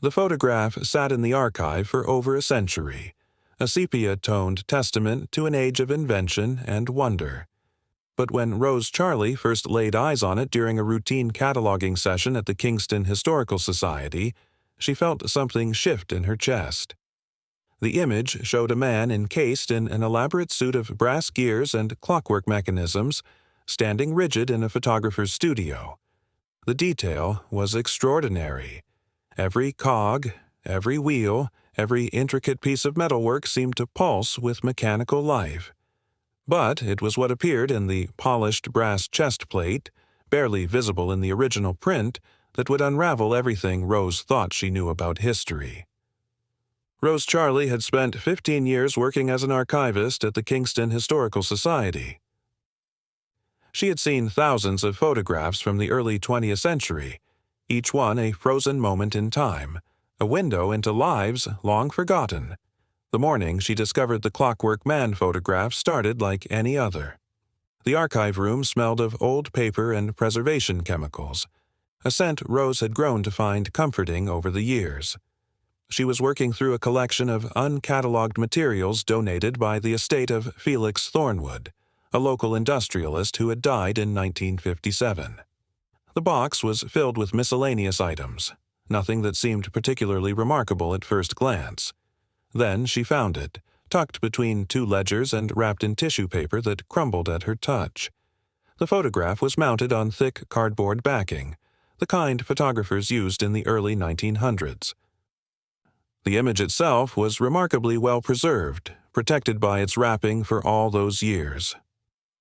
The photograph sat in the archive for over a century, a sepia-toned testament to an age of invention and wonder. But when Rose Charlie first laid eyes on it during a routine cataloging session at the Kingston Historical Society, she felt something shift in her chest. The image showed a man encased in an elaborate suit of brass gears and clockwork mechanisms, standing rigid in a photographer's studio. The detail was extraordinary. Every cog, every wheel, every intricate piece of metalwork seemed to pulse with mechanical life. But it was what appeared in the polished brass chest plate, barely visible in the original print, that would unravel everything Rose thought she knew about history. Rose Charlie had spent 15 years working as an archivist at the Kingston Historical Society. She had seen thousands of photographs from the early 20th century, each one a frozen moment in time, a window into lives long forgotten. The morning she discovered the Clockwork Man photograph started like any other. The archive room smelled of old paper and preservation chemicals, a scent Rose had grown to find comforting over the years. She was working through a collection of uncatalogued materials donated by the estate of Felix Thornwood, a local industrialist who had died in 1957. The box was filled with miscellaneous items, nothing that seemed particularly remarkable at first glance. Then she found it, tucked between two ledgers and wrapped in tissue paper that crumbled at her touch. The photograph was mounted on thick cardboard backing, the kind photographers used in the early 1900s. The image itself was remarkably well preserved, protected by its wrapping for all those years.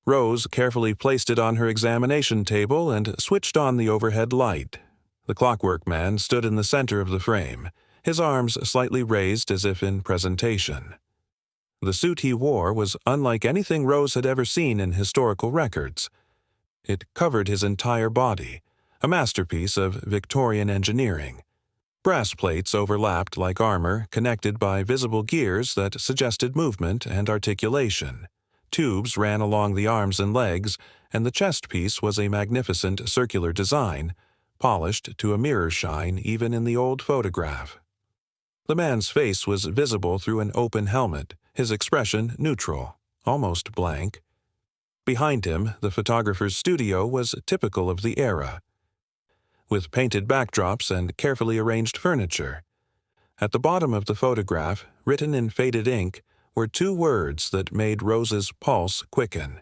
Rose carefully placed it on her examination table and switched on the overhead light. The Clockwork Man stood in the center of the frame, his arms slightly raised as if in presentation. The suit he wore was unlike anything Rose had ever seen in historical records. It covered his entire body, a masterpiece of Victorian engineering. Brass plates overlapped like armor, connected by visible gears that suggested movement and articulation. Tubes ran along the arms and legs, and the chest piece was a magnificent circular design, polished to a mirror shine even in the old photograph. The man's face was visible through an open helmet, his expression neutral, almost blank. Behind him, the photographer's studio was typical of the era, with painted backdrops and carefully arranged furniture. At the bottom of the photograph, written in faded ink, were two words that made Rose's pulse quicken: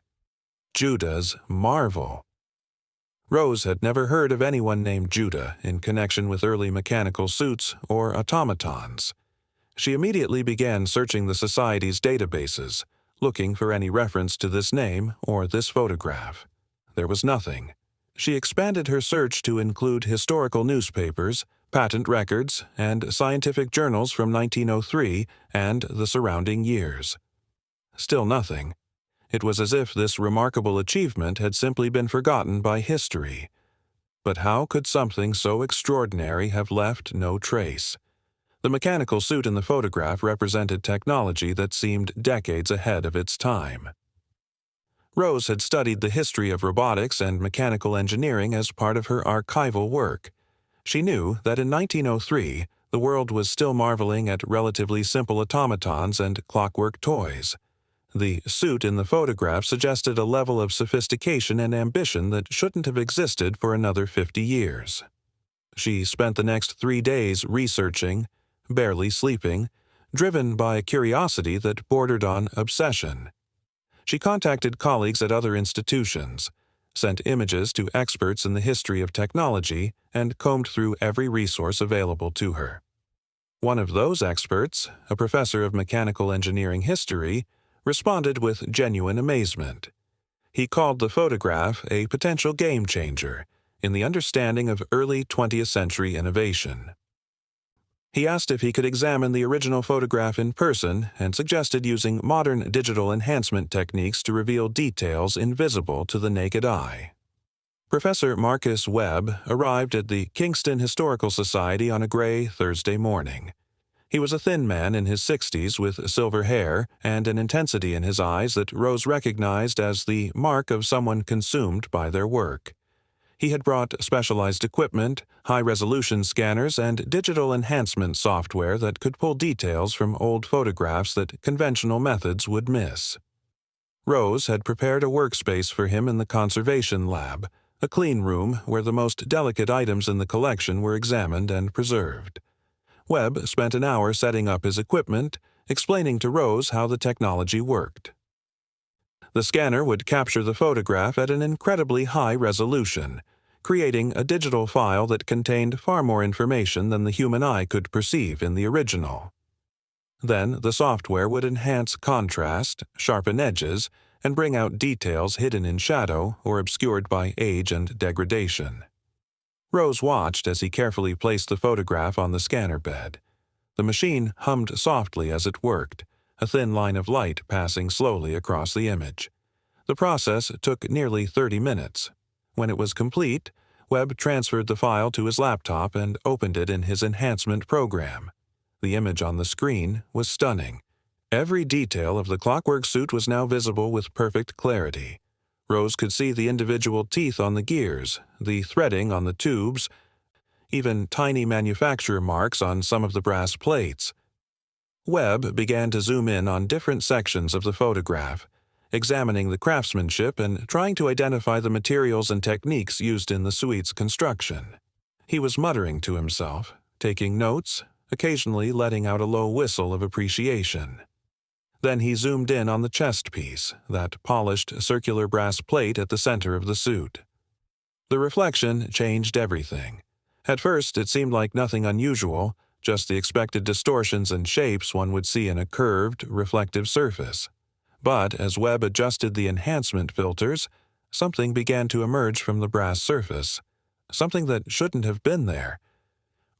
Judah's marvel. Rose had never heard of anyone named Judah in connection with early mechanical suits or automatons. She immediately began searching the Society's databases, looking for any reference to this name or this photograph. There was nothing. She expanded her search to include historical newspapers, patent records, and scientific journals from 1903 and the surrounding years. Still nothing. It was as if this remarkable achievement had simply been forgotten by history. But how could something so extraordinary have left no trace? The mechanical suit in the photograph represented technology that seemed decades ahead of its time. Rose had studied the history of robotics and mechanical engineering as part of her archival work. She knew that in 1903, the world was still marveling at relatively simple automatons and clockwork toys. The suit in the photograph suggested a level of sophistication and ambition that shouldn't have existed for another 50 years. She spent the next 3 days researching, barely sleeping, driven by a curiosity that bordered on obsession. She contacted colleagues at other institutions, sent images to experts in the history of technology, and combed through every resource available to her. One of those experts, a professor of mechanical engineering history, responded with genuine amazement. He called the photograph a potential game changer in the understanding of early 20th century innovation. He asked if he could examine the original photograph in person and suggested using modern digital enhancement techniques to reveal details invisible to the naked eye. Professor Marcus Webb arrived at the Kingston Historical Society on a gray Thursday morning. He was a thin man in his 60s with silver hair and an intensity in his eyes that Rose recognized as the mark of someone consumed by their work. He had brought specialized equipment, high-resolution scanners, and digital enhancement software that could pull details from old photographs that conventional methods would miss. Rose had prepared a workspace for him in the conservation lab, a clean room where the most delicate items in the collection were examined and preserved. Webb spent an hour setting up his equipment, explaining to Rose how the technology worked. The scanner would capture the photograph at an incredibly high resolution, creating a digital file that contained far more information than the human eye could perceive in the original. Then the software would enhance contrast, sharpen edges, and bring out details hidden in shadow or obscured by age and degradation. Rose watched as he carefully placed the photograph on the scanner bed. The machine hummed softly as it worked, a thin line of light passing slowly across the image. The process took nearly 30 minutes. When it was complete, Webb transferred the file to his laptop and opened it in his enhancement program. The image on the screen was stunning. Every detail of the Clockwork suit was now visible with perfect clarity. Rose could see the individual teeth on the gears, the threading on the tubes, even tiny manufacturer marks on some of the brass plates. Webb began to zoom in on different sections of the photograph, examining the craftsmanship and trying to identify the materials and techniques used in the suite's construction. He was muttering to himself, taking notes, occasionally letting out a low whistle of appreciation. Then he zoomed in on the chest piece, that polished circular brass plate at the center of the suit. The reflection changed everything. At first, it seemed like nothing unusual, just the expected distortions and shapes one would see in a curved, reflective surface. But as Webb adjusted the enhancement filters, something began to emerge from the brass surface, something that shouldn't have been there.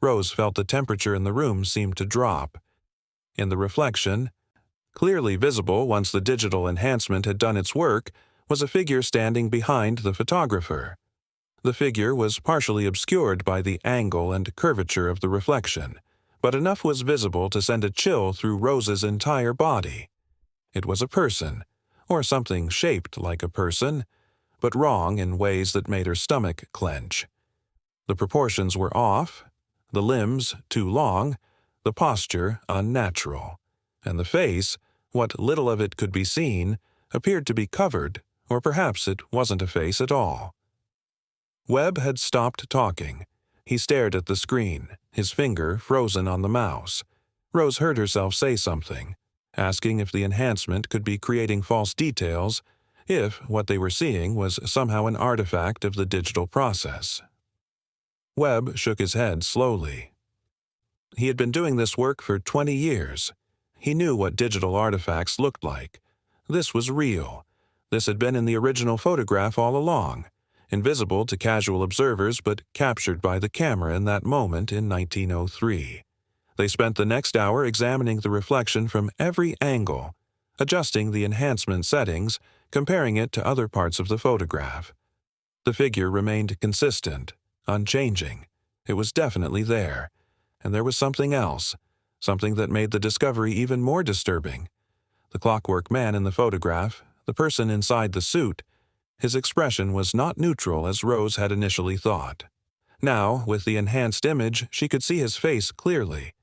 Rose felt the temperature in the room seemed to drop. In the reflection, clearly visible once the digital enhancement had done its work, was a figure standing behind the photographer. The figure was partially obscured by the angle and curvature of the reflection, but enough was visible to send a chill through Rose's entire body. It was a person, or something shaped like a person, but wrong in ways that made her stomach clench. The proportions were off, the limbs too long, the posture unnatural, and the face, what little of it could be seen, appeared to be covered, or perhaps it wasn't a face at all. Webb had stopped talking. He stared at the screen, his finger frozen on the mouse. Rose heard herself say something, asking if the enhancement could be creating false details, if what they were seeing was somehow an artifact of the digital process. Webb shook his head slowly. He had been doing this work for 20 years. He knew what digital artifacts looked like. This was real. This had been in the original photograph all along, invisible to casual observers but captured by the camera in that moment in 1903. They spent the next hour examining the reflection from every angle, adjusting the enhancement settings, comparing it to other parts of the photograph. The figure remained consistent, unchanging. It was definitely there. And there was something else, something that made the discovery even more disturbing. The clockwork man in the photograph, the person inside the suit, his expression was not neutral as Rose had initially thought. Now, with the enhanced image, she could see his face clearly.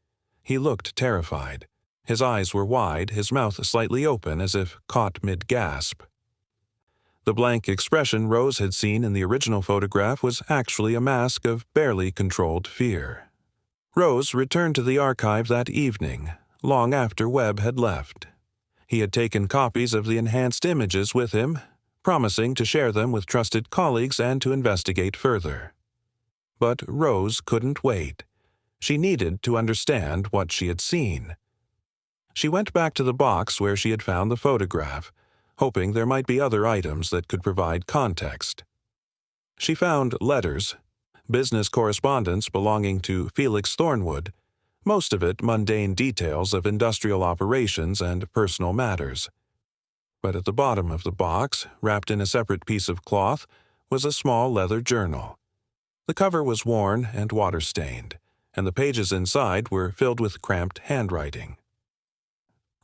He looked terrified. His eyes were wide, his mouth slightly open as if caught mid-gasp. The blank expression Rose had seen in the original photograph was actually a mask of barely controlled fear. Rose returned to the archive that evening, long after Webb had left. He had taken copies of the enhanced images with him, promising to share them with trusted colleagues and to investigate further. But Rose couldn't wait. She needed to understand what she had seen. She went back to the box where she had found the photograph, hoping there might be other items that could provide context. She found letters, business correspondence belonging to Felix Thornwood, most of it mundane details of industrial operations and personal matters. But at the bottom of the box, wrapped in a separate piece of cloth, was a small leather journal. The cover was worn and water-stained, and the pages inside were filled with cramped handwriting.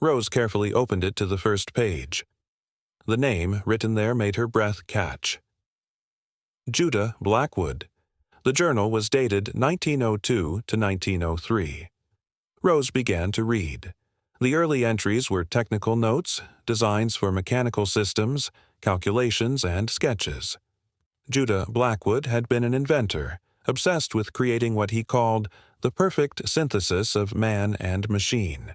Rose carefully opened it to the first page. The name written there made her breath catch. Judah Blackwood. The journal was dated 1902 to 1903. Rose began to read. The early entries were technical notes, designs for mechanical systems, calculations, and sketches. Judah Blackwood had been an inventor, obsessed with creating what he called the perfect synthesis of man and machine.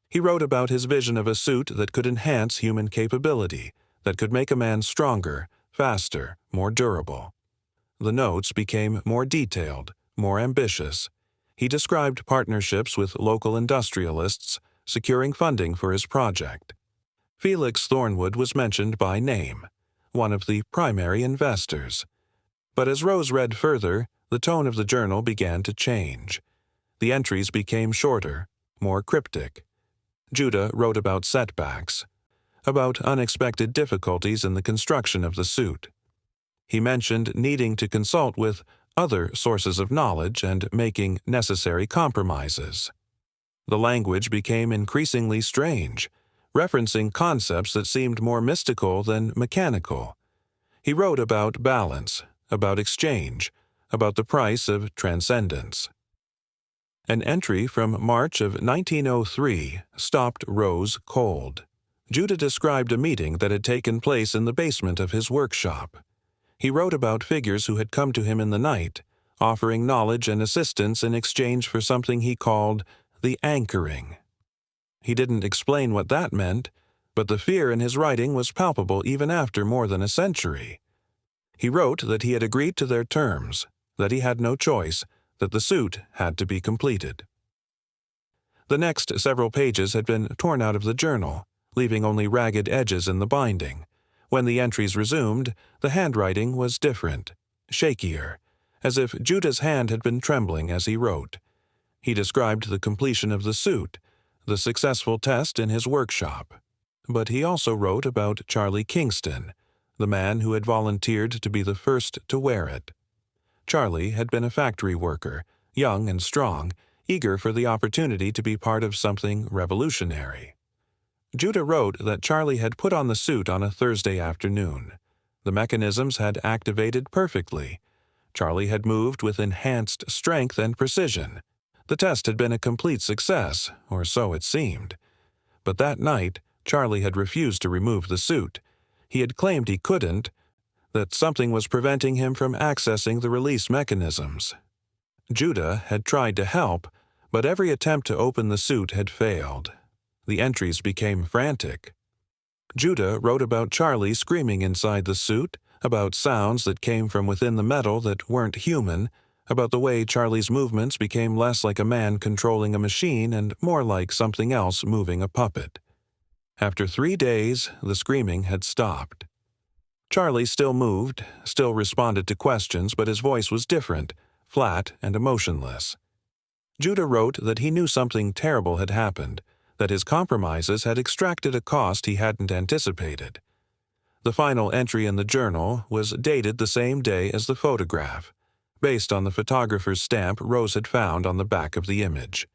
He wrote about his vision of a suit that could enhance human capability, that could make a man stronger, faster, more durable. The notes became more detailed, more ambitious. He described partnerships with local industrialists, securing funding for his project. Felix Thornwood was mentioned by name, one of the primary investors. But as Rose read further, the tone of the journal began to change. The entries became shorter, more cryptic. Judah wrote about setbacks, about unexpected difficulties in the construction of the suit. He mentioned needing to consult with other sources of knowledge and making necessary compromises. The language became increasingly strange, referencing concepts that seemed more mystical than mechanical. He wrote about balance, about exchange, about the price of transcendence. An entry from March of 1903 stopped Rose cold. Judah described a meeting that had taken place in the basement of his workshop. He wrote about figures who had come to him in the night, offering knowledge and assistance in exchange for something he called the anchoring. He didn't explain what that meant, but the fear in his writing was palpable even after more than a century. He wrote that he had agreed to their terms, that he had no choice, that the suit had to be completed. The next several pages had been torn out of the journal, leaving only ragged edges in the binding. When the entries resumed, the handwriting was different, shakier, as if Judah's hand had been trembling as he wrote. He described the completion of the suit, the successful test in his workshop. But he also wrote about Charlie Kingston, the man who had volunteered to be the first to wear it. Charlie had been a factory worker, young and strong, eager for the opportunity to be part of something revolutionary. Judah wrote that Charlie had put on the suit on a Thursday afternoon. The mechanisms had activated perfectly. Charlie had moved with enhanced strength and precision. The test had been a complete success, or so it seemed. But that night, Charlie had refused to remove the suit. He had claimed he couldn't, that something was preventing him from accessing the release mechanisms. Judah had tried to help, but every attempt to open the suit had failed. The entries became frantic. Judah wrote about Charlie screaming inside the suit, about sounds that came from within the metal that weren't human, about the way Charlie's movements became less like a man controlling a machine and more like something else moving a puppet. After 3 days, the screaming had stopped. Charlie still moved, still responded to questions, but his voice was different, flat and emotionless. Judah wrote that he knew something terrible had happened, that his compromises had extracted a cost he hadn't anticipated. The final entry in the journal was dated the same day as the photograph, based on the photographer's stamp Rose had found on the back of the image.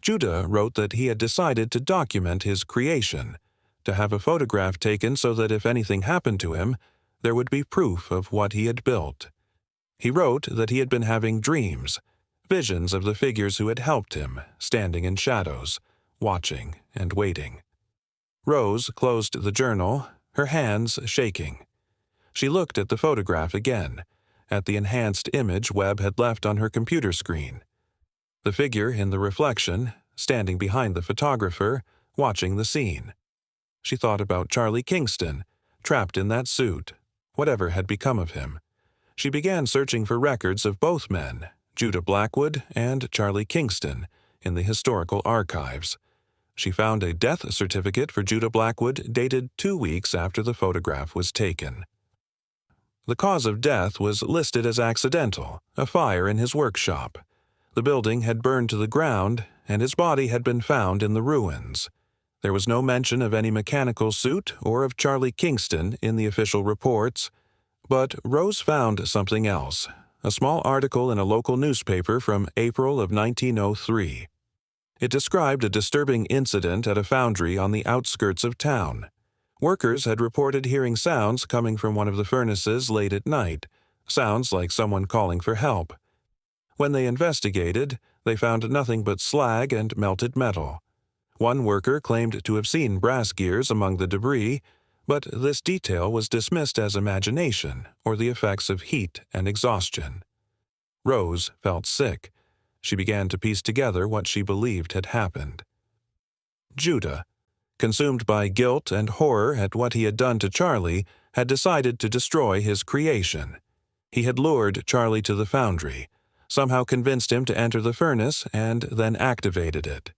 Judah wrote that he had decided to document his creation, to have a photograph taken so that if anything happened to him, there would be proof of what he had built. He wrote that he had been having dreams, visions of the figures who had helped him, standing in shadows, watching and waiting. Rose closed the journal, her hands shaking. She looked at the photograph again, at the enhanced image Webb had left on her computer screen. The figure in the reflection, standing behind the photographer, watching the scene. She thought about Charlie Kingston, trapped in that suit, whatever had become of him. She began searching for records of both men, Judah Blackwood and Charlie Kingston, in the historical archives. She found a death certificate for Judah Blackwood dated 2 weeks after the photograph was taken. The cause of death was listed as accidental, a fire in his workshop. The building had burned to the ground, and his body had been found in the ruins. There was no mention of any mechanical suit or of Charlie Kingston in the official reports, but Rose found something else, a small article in a local newspaper from April of 1903. It described a disturbing incident at a foundry on the outskirts of town. Workers had reported hearing sounds coming from one of the furnaces late at night, Sounds like someone calling for help. When they investigated, they found nothing but slag and melted metal. One worker claimed to have seen brass gears among the debris, but this detail was dismissed as imagination or the effects of heat and exhaustion. Rose felt sick. She began to piece together what she believed had happened. Judah, consumed by guilt and horror at what he had done to Charlie, had decided to destroy his creation. He had lured Charlie to the foundry, somehow convinced him to enter the furnace, and then activated it.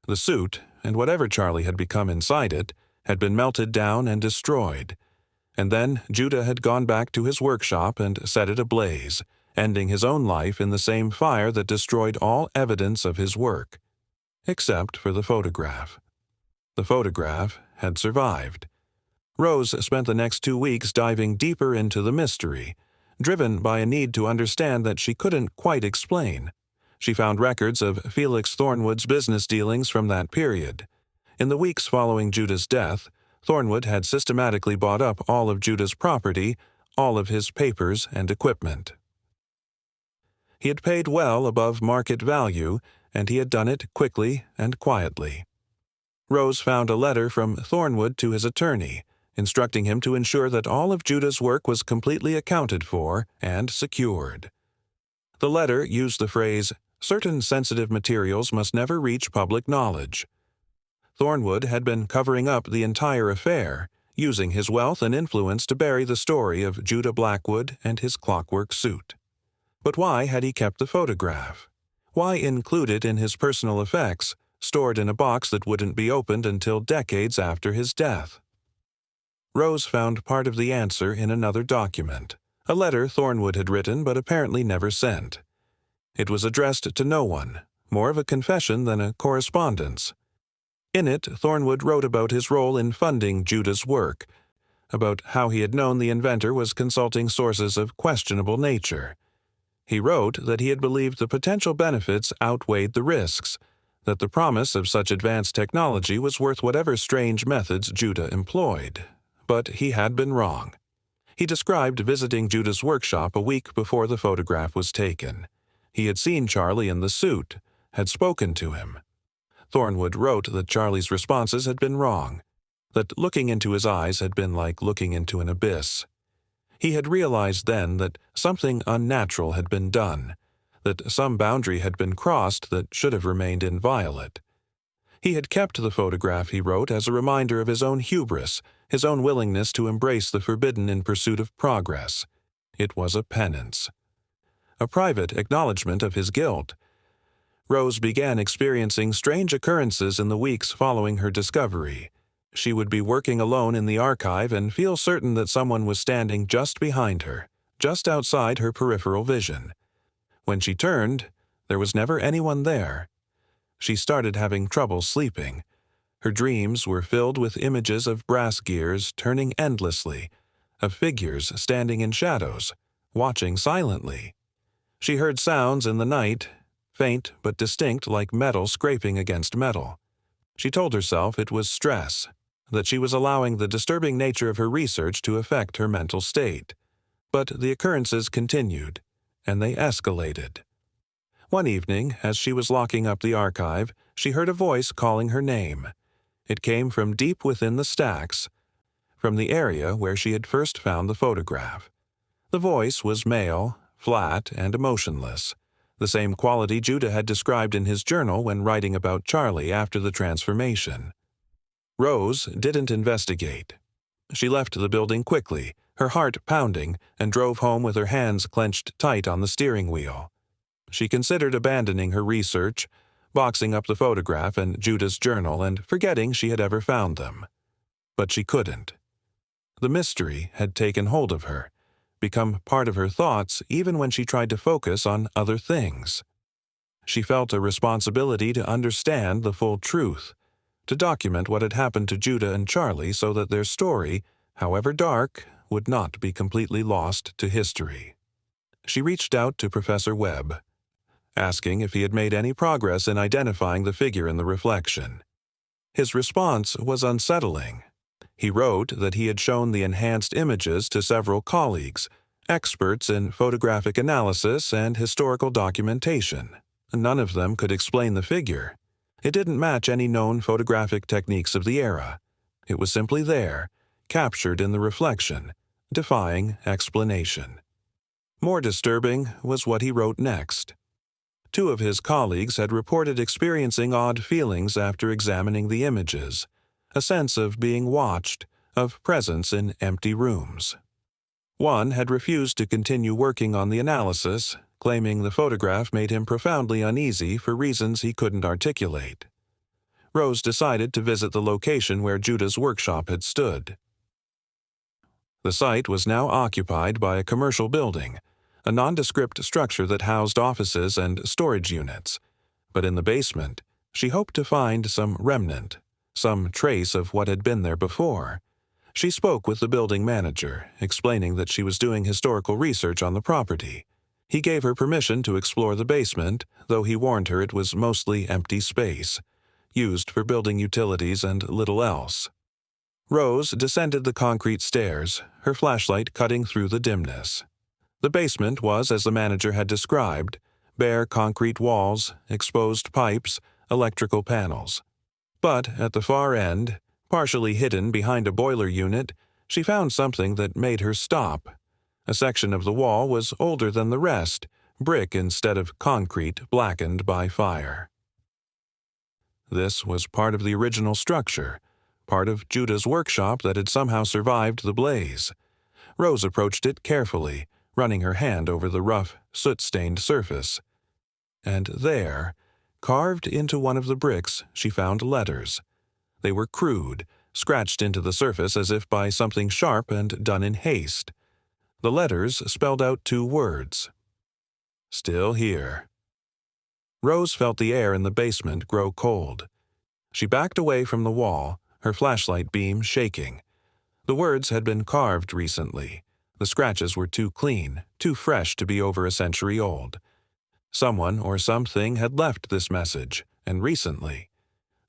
The suit, and whatever Charlie had become inside it, had been melted down and destroyed. And then Judah had gone back to his workshop and set it ablaze, ending his own life in the same fire that destroyed all evidence of his work, except for the photograph. The photograph had survived. Rose spent the next 2 weeks diving deeper into the mystery, driven by a need to understand that she couldn't quite explain. She found records of Felix Thornwood's business dealings from that period. In the weeks following Judah's death, Thornwood had systematically bought up all of Judah's property, all of his papers and equipment. He had paid well above market value, and he had done it quickly and quietly. Rose found a letter from Thornwood to his attorney, instructing him to ensure that all of Judah's work was completely accounted for and secured. The letter used the phrase, "Certain sensitive materials must never reach public knowledge." Thornwood had been covering up the entire affair, using his wealth and influence to bury the story of Judah Blackwood and his clockwork suit. But why had he kept the photograph? Why include it in his personal effects, stored in a box that wouldn't be opened until decades after his death? Rose found part of the answer in another document, a letter Thornwood had written but apparently never sent. It was addressed to no one, more of a confession than a correspondence. In it, Thornwood wrote about his role in funding Judah's work, about how he had known the inventor was consulting sources of questionable nature. He wrote that he had believed the potential benefits outweighed the risks, that the promise of such advanced technology was worth whatever strange methods Judah employed. But he had been wrong. He described visiting Judah's workshop a week before the photograph was taken. He had seen Charlie in the suit, had spoken to him. Thornwood wrote that Charlie's responses had been wrong, that looking into his eyes had been like looking into an abyss. He had realized then that something unnatural had been done, that some boundary had been crossed that should have remained inviolate. He had kept the photograph, he wrote, as a reminder of his own hubris, his own willingness to embrace the forbidden in pursuit of progress. It was a penance. A private acknowledgment of his guilt. Rose began experiencing strange occurrences in the weeks following her discovery. She would be working alone in the archive and feel certain that someone was standing just behind her, just outside her peripheral vision. When she turned, there was never anyone there. She started having trouble sleeping. Her dreams were filled with images of brass gears turning endlessly, of figures standing in shadows, watching silently. She heard sounds in the night, faint but distinct like metal scraping against metal. She told herself it was stress, that she was allowing the disturbing nature of her research to affect her mental state. But the occurrences continued, and they escalated. One evening, as she was locking up the archive, she heard a voice calling her name. It came from deep within the stacks, from the area where she had first found the photograph. The voice was male, flat, and emotionless, the same quality Judah had described in his journal when writing about Charlie after the transformation. Rose didn't investigate. She left the building quickly, her heart pounding, and drove home with her hands clenched tight on the steering wheel. She considered abandoning her research, boxing up the photograph and Judah's journal and forgetting she had ever found them. But she couldn't. The mystery had taken hold of her, become part of her thoughts even when she tried to focus on other things. She felt a responsibility to understand the full truth, to document what had happened to Judah and Charlie so that their story, however dark, would not be completely lost to history. She reached out to Professor Webb, asking if he had made any progress in identifying the figure in the reflection. His response was unsettling. He wrote that he had shown the enhanced images to several colleagues, experts in photographic analysis and historical documentation. None of them could explain the figure. It didn't match any known photographic techniques of the era. It was simply there, captured in the reflection, defying explanation. More disturbing was what he wrote next. Two of his colleagues had reported experiencing odd feelings after examining the images, a sense of being watched, of presence in empty rooms. One had refused to continue working on the analysis, claiming the photograph made him profoundly uneasy for reasons he couldn't articulate. Rose decided to visit the location where Judah's workshop had stood. The site was now occupied by a commercial building, a nondescript structure that housed offices and storage units. But in the basement, she hoped to find some remnant, some trace of what had been there before. She spoke with the building manager, explaining that she was doing historical research on the property. He gave her permission to explore the basement, though he warned her it was mostly empty space, used for building utilities and little else. Rose descended the concrete stairs, her flashlight cutting through the dimness. The basement was as the manager had described, bare concrete walls, exposed pipes, electrical panels. But at the far end, partially hidden behind a boiler unit, she found something that made her stop. A section of the wall was older than the rest, brick instead of concrete blackened by fire. This was part of the original structure, part of Judah's workshop that had somehow survived the blaze. Rose approached it carefully, running her hand over the rough, soot-stained surface. And there, carved into one of the bricks, she found letters. They were crude, scratched into the surface as if by something sharp and done in haste. The letters spelled out two words. Still here. Rose felt the air in the basement grow cold. She backed away from the wall, her flashlight beam shaking. The words had been carved recently. The scratches were too clean, too fresh to be over a century old. Someone or something had left this message, and recently.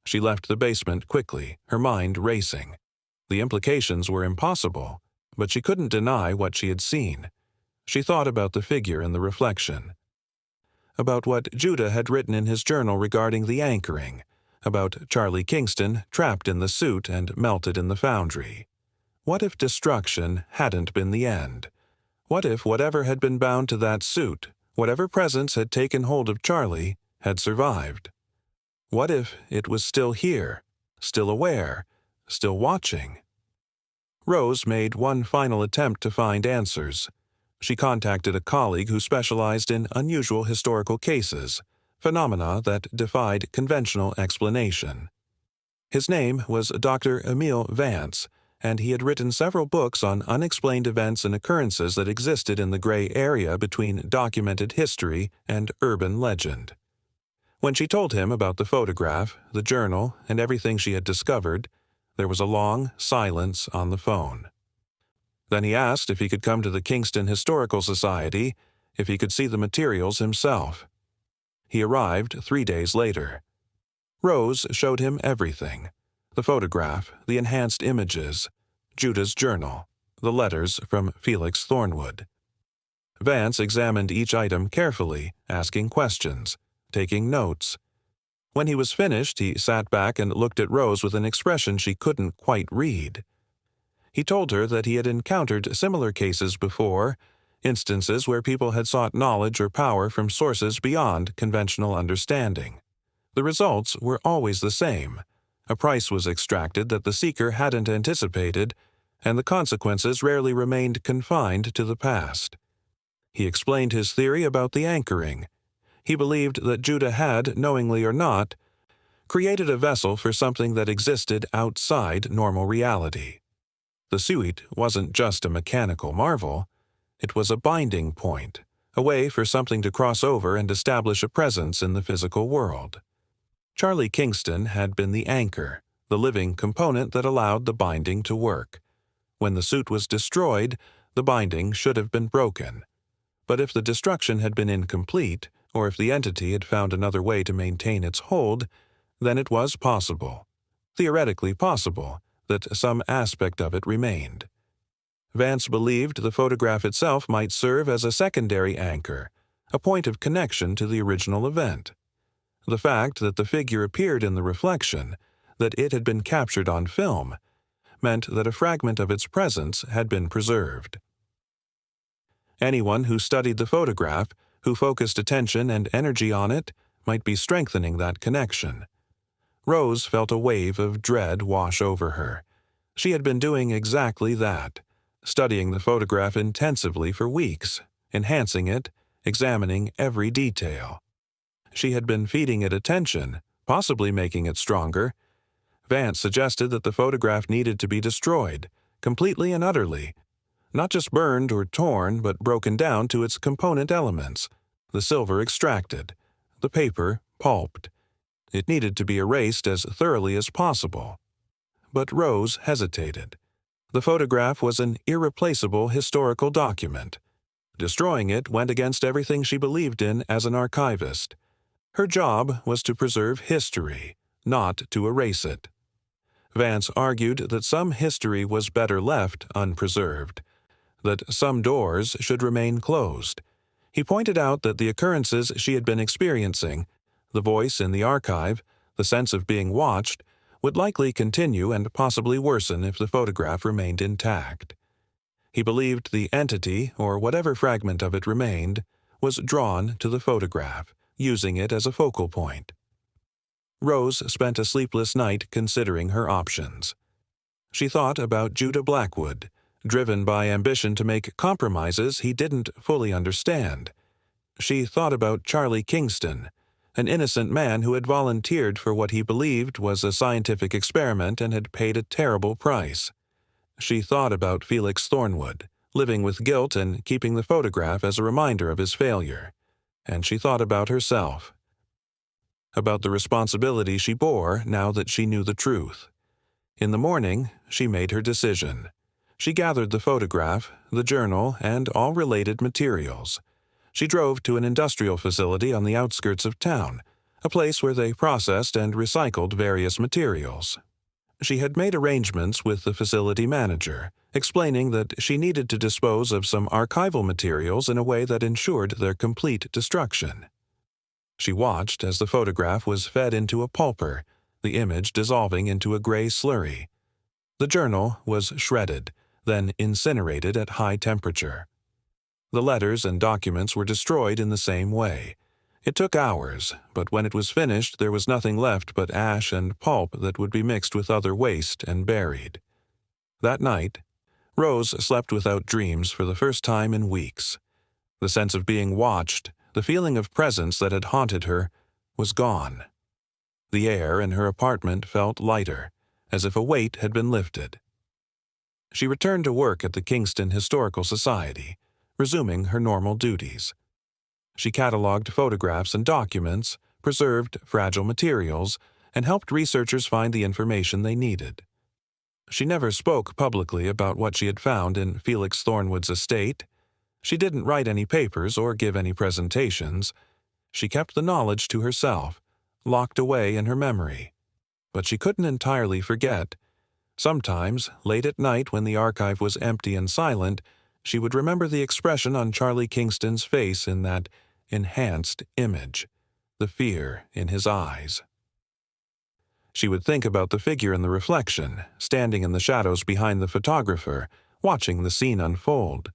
She left the basement quickly, her mind racing. The implications were impossible, but she couldn't deny what she had seen. She thought about the figure in the reflection, about what Judah had written in his journal regarding the anchoring, about Charlie Kingston trapped in the suit and melted in the foundry. What if destruction hadn't been the end? What if whatever had been bound to that suit, whatever presence had taken hold of Charlie, had survived? What if it was still here, still aware, still watching? Rose made one final attempt to find answers. She contacted a colleague who specialized in unusual historical cases, phenomena that defied conventional explanation. His name was Dr. Emil Vance, and he had written several books on unexplained events and occurrences that existed in the gray area between documented history and urban legend. When she told him about the photograph, the journal, and everything she had discovered, there was a long silence on the phone. Then he asked if he could come to the Kingston Historical Society, if he could see the materials himself. He arrived 3 days later. Rose showed him everything: the photograph, the enhanced images, Judah's journal, the letters from Felix Thornwood. Vance examined each item carefully, asking questions, taking notes. When he was finished, he sat back and looked at Rose with an expression she couldn't quite read. He told her that he had encountered similar cases before, instances where people had sought knowledge or power from sources beyond conventional understanding. The results were always the same. A price was extracted that the seeker hadn't anticipated, and the consequences rarely remained confined to the past. He explained his theory about the anchoring. He believed that Judah had, knowingly or not, created a vessel for something that existed outside normal reality. The suit wasn't just a mechanical marvel. It was a binding point, a way for something to cross over and establish a presence in the physical world. Charlie Kingston had been the anchor, the living component that allowed the binding to work. When the suit was destroyed, the binding should have been broken. But if the destruction had been incomplete, or if the entity had found another way to maintain its hold, then it was possible, theoretically possible, that some aspect of it remained. Vance believed the photograph itself might serve as a secondary anchor, a point of connection to the original event. The fact that the figure appeared in the reflection, that it had been captured on film, meant that a fragment of its presence had been preserved. Anyone who studied the photograph, who focused attention and energy on it, might be strengthening that connection. Rose felt a wave of dread wash over her. She had been doing exactly that, studying the photograph intensively for weeks, enhancing it, examining every detail. She had been feeding it attention, possibly making it stronger. Vance suggested that the photograph needed to be destroyed, completely and utterly, not just burned or torn, but broken down to its component elements, the silver extracted, the paper pulped. It needed to be erased as thoroughly as possible. But Rose hesitated. The photograph was an irreplaceable historical document. Destroying it went against everything she believed in as an archivist. Her job was to preserve history, not to erase it. Vance argued that some history was better left unpreserved, that some doors should remain closed. He pointed out that the occurrences she had been experiencing, the voice in the archive, the sense of being watched, would likely continue and possibly worsen if the photograph remained intact. He believed the entity, or whatever fragment of it remained, was drawn to the photograph, using it as a focal point. Rose spent a sleepless night considering her options. She thought about Judah Blackwood, driven by ambition to make compromises he didn't fully understand. She thought about Charlie Kingston, an innocent man who had volunteered for what he believed was a scientific experiment and had paid a terrible price. She thought about Felix Thornwood, living with guilt and keeping the photograph as a reminder of his failure. And she thought about herself, about the responsibility she bore now that she knew the truth. In the morning, she made her decision. She gathered the photograph, the journal, and all related materials. She drove to an industrial facility on the outskirts of town, a place where they processed and recycled various materials. She had made arrangements with the facility manager, explaining that she needed to dispose of some archival materials in a way that ensured their complete destruction. She watched as the photograph was fed into a pulper, the image dissolving into a gray slurry. The journal was shredded, then incinerated at high temperature. The letters and documents were destroyed in the same way. It took hours, but when it was finished there was nothing left but ash and pulp that would be mixed with other waste and buried. That night, Rose slept without dreams for the first time in weeks. The sense of being watched, the feeling of presence that had haunted her, was gone. The air in her apartment felt lighter, as if a weight had been lifted. She returned to work at the Kingston Historical Society, resuming her normal duties. She cataloged photographs and documents, preserved fragile materials, and helped researchers find the information they needed. She never spoke publicly about what she had found in Felix Thornwood's estate. She didn't write any papers or give any presentations. She kept the knowledge to herself, locked away in her memory. But she couldn't entirely forget. Sometimes, late at night when the archive was empty and silent, she would remember the expression on Charlie Kingston's face in that enhanced image, the fear in his eyes. She would think about the figure in the reflection, standing in the shadows behind the photographer, watching the scene unfold.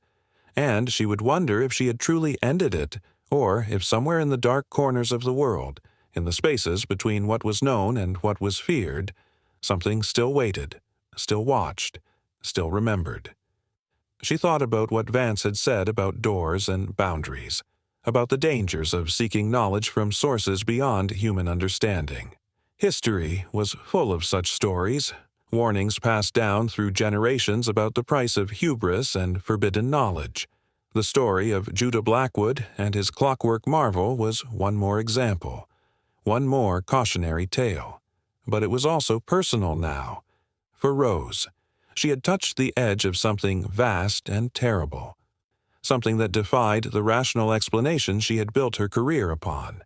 And she would wonder if she had truly ended it, or if somewhere in the dark corners of the world, in the spaces between what was known and what was feared, something still waited, still watched, still remembered. She thought about what Vance had said about doors and boundaries, about the dangers of seeking knowledge from sources beyond human understanding. History was full of such stories, warnings passed down through generations about the price of hubris and forbidden knowledge. The story of Judah Blackwood and his Clockwork marvel was one more example, one more cautionary tale. But it was also personal now. For Rose, she had touched the edge of something vast and terrible, something that defied the rational explanation she had built her career upon.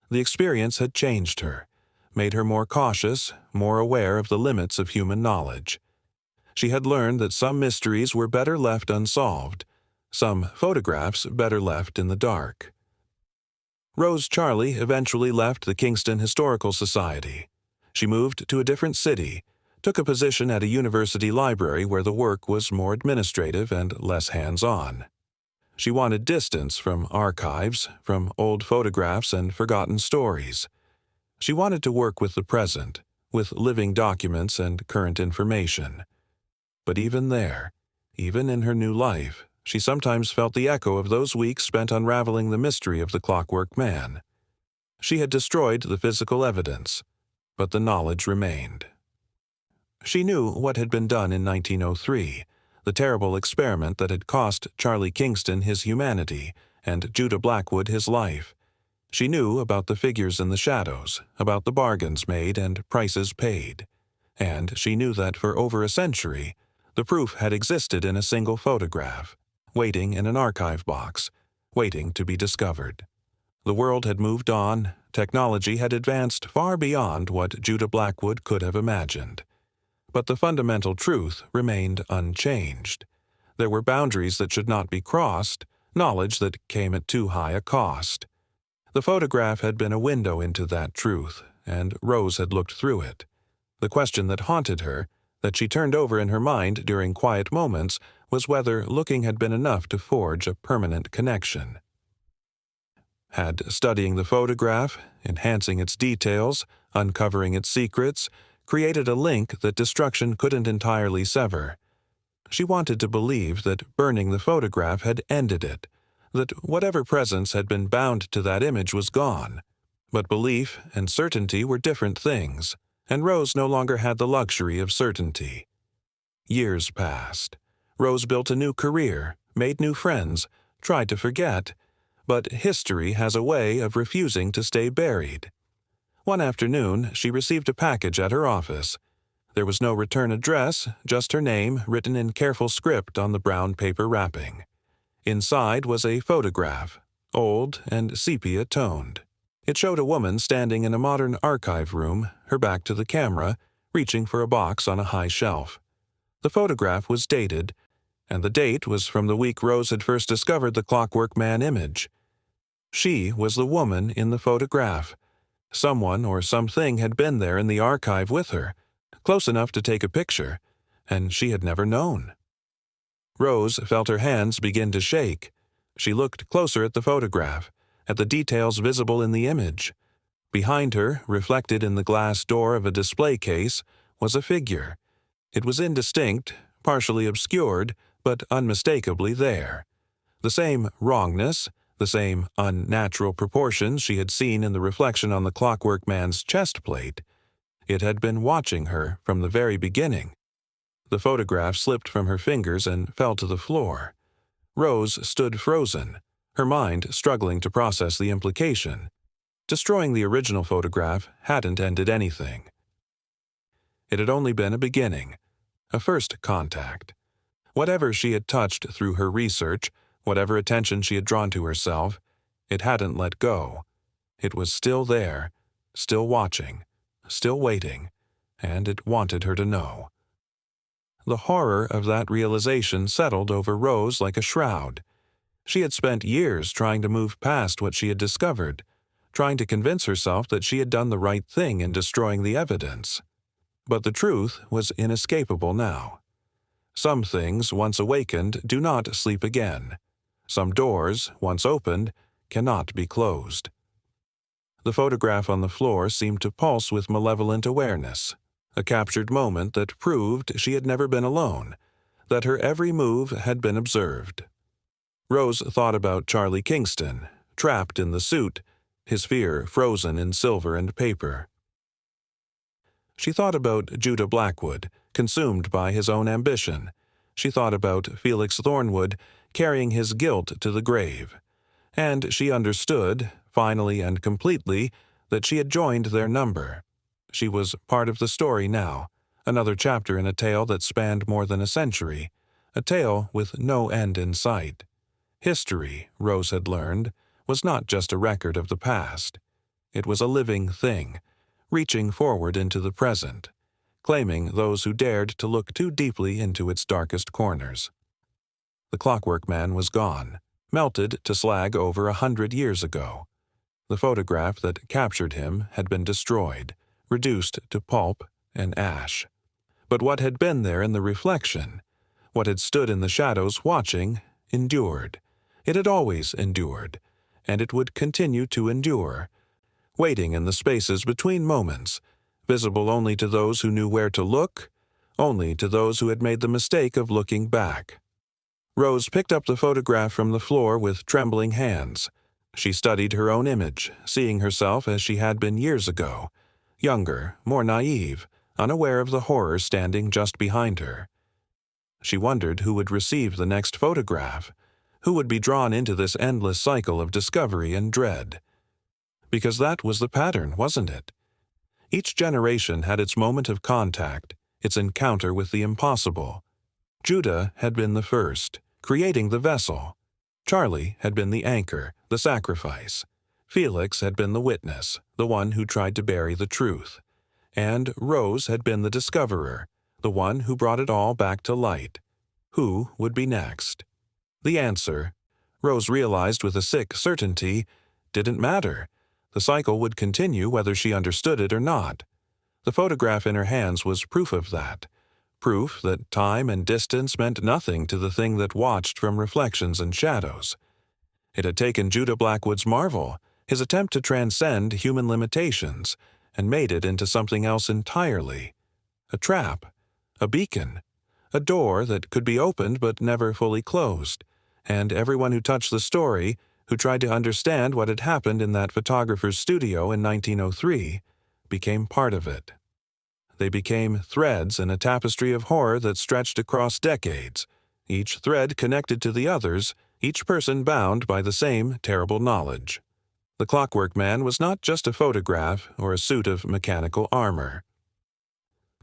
The experience had changed her, made her more cautious, more aware of the limits of human knowledge. She had learned that some mysteries were better left unsolved, some photographs better left in the dark. Rose Charlie eventually left the Kingston Historical Society. She moved to a different city, took a position at a university library where the work was more administrative and less hands-on. She wanted distance from archives, from old photographs and forgotten stories. She wanted to work with the present, with living documents and current information. But even there, even in her new life, she sometimes felt the echo of those weeks spent unraveling the mystery of the Clockwork Man. She had destroyed the physical evidence, but the knowledge remained. She knew what had been done in 1903, the terrible experiment that had cost Charlie Kingston his humanity and Judah Blackwood his life. She knew about the figures in the shadows, about the bargains made and prices paid. And she knew that for over a century, the proof had existed in a single photograph, waiting in an archive box, waiting to be discovered. The world had moved on, technology had advanced far beyond what Judah Blackwood could have imagined. But the fundamental truth remained unchanged. There were boundaries that should not be crossed, knowledge that came at too high a cost. The photograph had been a window into that truth, and Rose had looked through it. The question that haunted her, that she turned over in her mind during quiet moments, was whether looking had been enough to forge a permanent connection. Had studying the photograph, enhancing its details, uncovering its secrets, created a link that destruction couldn't entirely sever? She wanted to believe that burning the photograph had ended it, that whatever presence had been bound to that image was gone. But belief and certainty were different things, and Rose no longer had the luxury of certainty. Years passed. Rose built a new career, made new friends, tried to forget, but history has a way of refusing to stay buried. One afternoon, she received a package at her office. There was no return address, just her name written in careful script on the brown paper wrapping. Inside was a photograph, old and sepia-toned. It showed a woman standing in a modern archive room, her back to the camera, reaching for a box on a high shelf. The photograph was dated, and the date was from the week Rose had first discovered the Clockwork Man image. She was the woman in the photograph. Someone or something had been there in the archive with her, close enough to take a picture, and she had never known. Rose felt her hands begin to shake. She looked closer at the photograph, at the details visible in the image. Behind her, reflected in the glass door of a display case, was a figure. It was indistinct, partially obscured, but unmistakably there. The same wrongness, the same unnatural proportions she had seen in the reflection on the Clockwork Man's chest plate. It had been watching her from the very beginning. The photograph slipped from her fingers and fell to the floor. Rose stood frozen, her mind struggling to process the implication. Destroying the original photograph hadn't ended anything. It had only been a beginning, a first contact. Whatever she had touched through her research, whatever attention she had drawn to herself, it hadn't let go. It was still there, still watching, still waiting, and it wanted her to know. The horror of that realization settled over Rose like a shroud. She had spent years trying to move past what she had discovered, trying to convince herself that she had done the right thing in destroying the evidence. But the truth was inescapable now. Some things, once awakened, do not sleep again. Some doors, once opened, cannot be closed. The photograph on the floor seemed to pulse with malevolent awareness, a captured moment that proved she had never been alone, that her every move had been observed. Rose thought about Charlie Kingston, trapped in the suit, his fear frozen in silver and paper. She thought about Judah Blackwood, consumed by his own ambition. She thought about Felix Thornwood, carrying his guilt to the grave. And she understood, finally and completely, that she had joined their number. She was part of the story now, another chapter in a tale that spanned more than a century, a tale with no end in sight. History, Rose had learned, was not just a record of the past. It was a living thing, reaching forward into the present, claiming those who dared to look too deeply into its darkest corners. The Clockwork Man was gone, melted to slag over 100 years ago. The photograph that captured him had been destroyed, reduced to pulp and ash. But what had been there in the reflection, what had stood in the shadows watching, endured. It had always endured, and it would continue to endure, waiting in the spaces between moments, visible only to those who knew where to look, only to those who had made the mistake of looking back. Rose picked up the photograph from the floor with trembling hands. She studied her own image, seeing herself as she had been years ago, younger, more naive, unaware of the horror standing just behind her. She wondered who would receive the next photograph, who would be drawn into this endless cycle of discovery and dread. Because that was the pattern, wasn't it? Each generation had its moment of contact, its encounter with the impossible. Judah had been the first, creating the vessel. Charlie had been the anchor, the sacrifice. Felix had been the witness, the one who tried to bury the truth. And Rose had been the discoverer, the one who brought it all back to light. Who would be next? The answer, Rose realized with a sick certainty, didn't matter. The cycle would continue whether she understood it or not. The photograph in her hands was proof of that. Proof that time and distance meant nothing to the thing that watched from reflections and shadows. It had taken Judah Blackwood's marvel, his attempt to transcend human limitations, and made it into something else entirely. A trap, a beacon, a door that could be opened but never fully closed, and everyone who touched the story, who tried to understand what had happened in that photographer's studio in 1903, became part of it. They became threads in a tapestry of horror that stretched across decades, each thread connected to the others, each person bound by the same terrible knowledge. The Clockwork Man was not just a photograph or a suit of mechanical armor.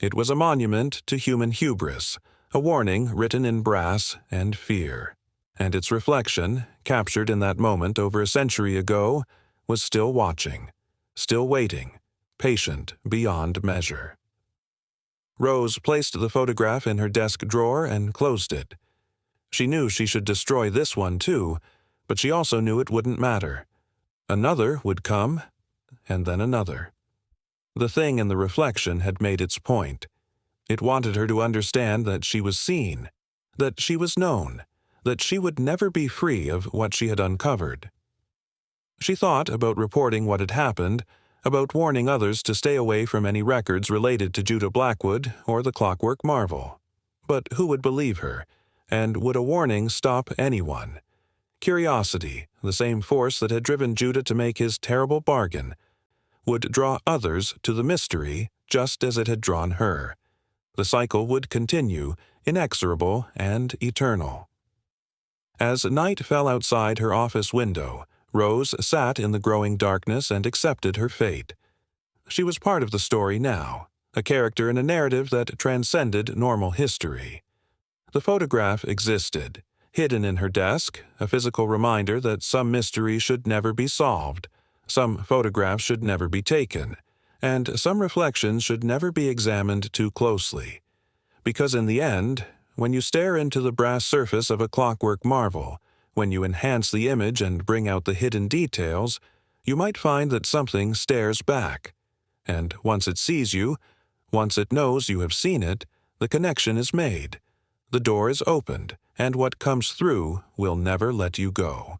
It was a monument to human hubris, a warning written in brass and fear. And its reflection, captured in that moment over a century ago, was still watching, still waiting, patient beyond measure. Rose placed the photograph in her desk drawer and closed it. She knew she should destroy this one too, but she also knew it wouldn't matter. Another would come, and then another. The thing in the reflection had made its point. It wanted her to understand that she was seen, that she was known, that she would never be free of what she had uncovered. She thought about reporting what had happened, about warning others to stay away from any records related to Judah Blackwood or the Clockwork Marvel. But who would believe her, and would a warning stop anyone? Curiosity, the same force that had driven Judah to make his terrible bargain, would draw others to the mystery just as it had drawn her. The cycle would continue, inexorable and eternal. As night fell outside her office window, Rose sat in the growing darkness and accepted her fate. She was part of the story now, a character in a narrative that transcended normal history. The photograph existed, hidden in her desk, a physical reminder that some mystery should never be solved, some photographs should never be taken, and some reflections should never be examined too closely. Because in the end, when you stare into the brass surface of a clockwork marvel, when you enhance the image and bring out the hidden details, you might find that something stares back. And once it sees you, once it knows you have seen it, the connection is made. The door is opened, and what comes through will never let you go.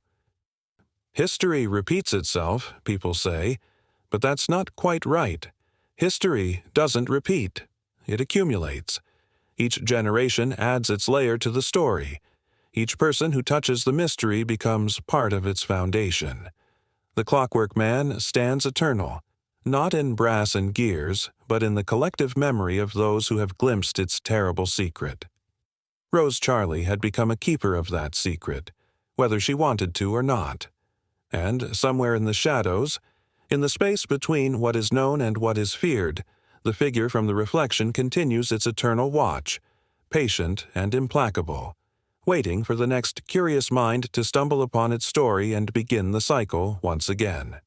History repeats itself, people say, but that's not quite right. History doesn't repeat. It accumulates. Each generation adds its layer to the story. Each person who touches the mystery becomes part of its foundation. The Clockwork Man stands eternal, not in brass and gears, but in the collective memory of those who have glimpsed its terrible secret. Rose Charlie had become a keeper of that secret, whether she wanted to or not. And somewhere in the shadows, in the space between what is known and what is feared, the figure from the reflection continues its eternal watch, patient and implacable, waiting for the next curious mind to stumble upon its story and begin the cycle once again.